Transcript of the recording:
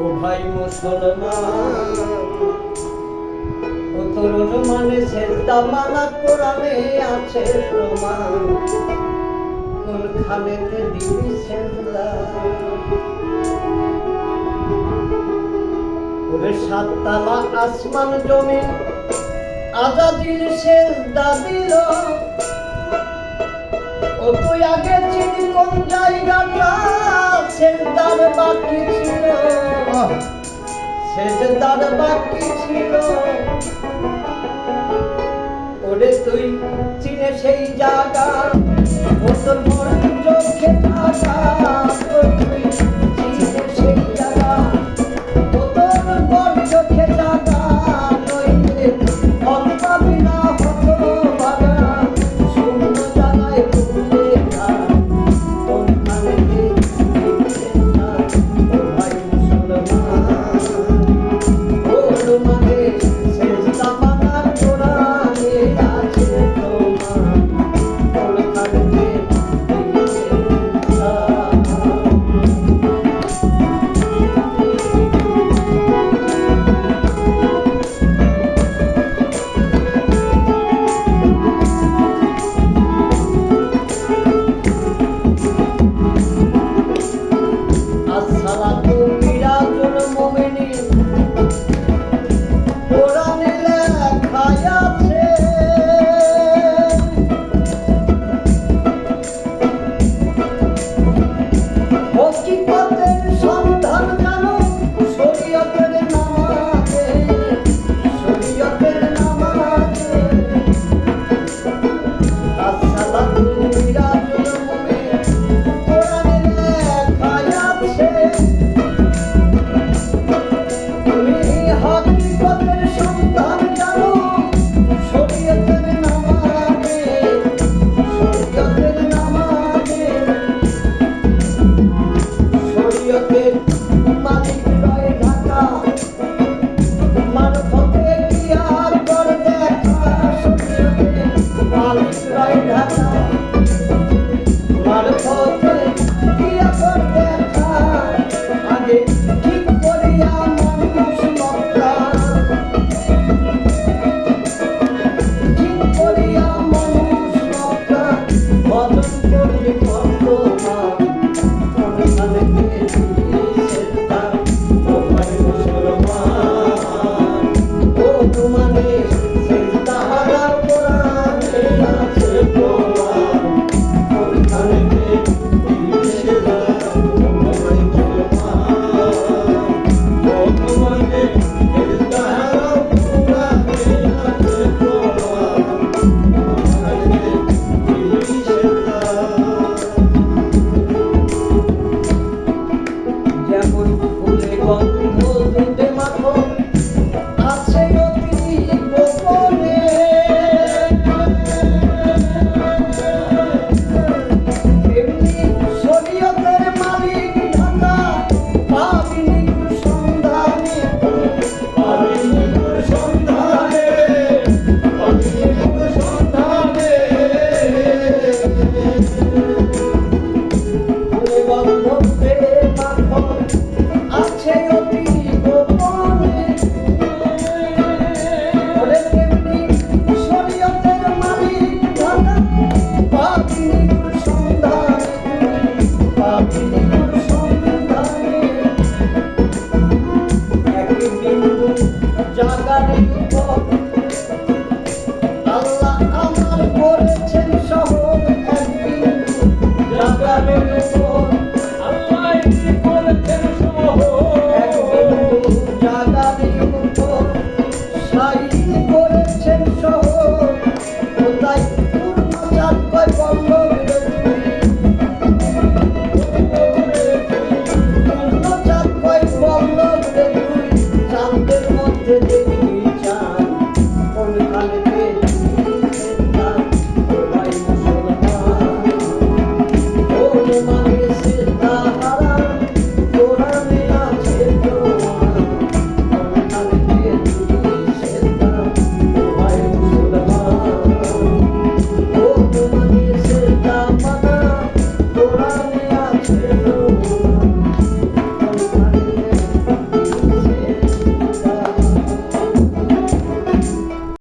ও ভাই মুসলমান, ও তরুণ মানে সেজদা মানা কোরআনে আছে প্রমাণ, কোনখানেতে দিবি সেজদা। ওরে সাততলা আসমান জমিন আজাদির সেজদা দিল। ও তুই আগে চিনি কোন জায়গাটা সেজদার বাকি ছিল, সেজদার বাকি ছিল। ওরে তুই চিনে সেই জায়গা, ও তোর মন চোখে থাকা। ও তুই চিনে সেই জায়গা, ও তোর মন চোখে থাকা। নইলে ফল পাবি না হতভাগা, শূন্য জায়গায় ভুলে যা। কোনখানেতে দিবি সেজদা। ও ভাই মুসলমান, ও মানে সেজদা মানা কোরআনে আছে প্রমাণ, কোনখানেতে দিবি সেজদা। আসসালাতু মিরাজুল মুমিনিন কোরআনে লেখা আছে। হকিকতের সন্ধান জানো শরীয়তের নামাজে, শরীয়তের নামাজে। আসসালাতু মিরাজুল মুমিনিন কোরআনে লেখা আছে। তুমি হকিকতের সন্ধান জানো শরীয়তের নামাজে, শরীয়তের নামাজে। শরীয়তের মালিক রয় ঢাকা, মারফতে কিয়ার কর দেখা। শরীয়তের মালিক রয় ঢাকা, মারফতে কিয়া কর দেখা। আগে ঠিক করিয়া মানুষ মক্কা, ঠিক করিয়া মানুষ মক্কা। ভজন করলে বর্তমান, কোনখানেতে দিবি সেজদা। ও ভাই মুসলমান, ও মানে সেজদা মানা কোরআনে আছে প্রমাণ, কোনখানেতে দিবি সেজদা। ও ভাই মুসলমান, ও মানে সেজদা কোরআনে আছে প্রমাণ, কোনখানেতে দিবি সেজদা। যেমন ফুলে গন্ধ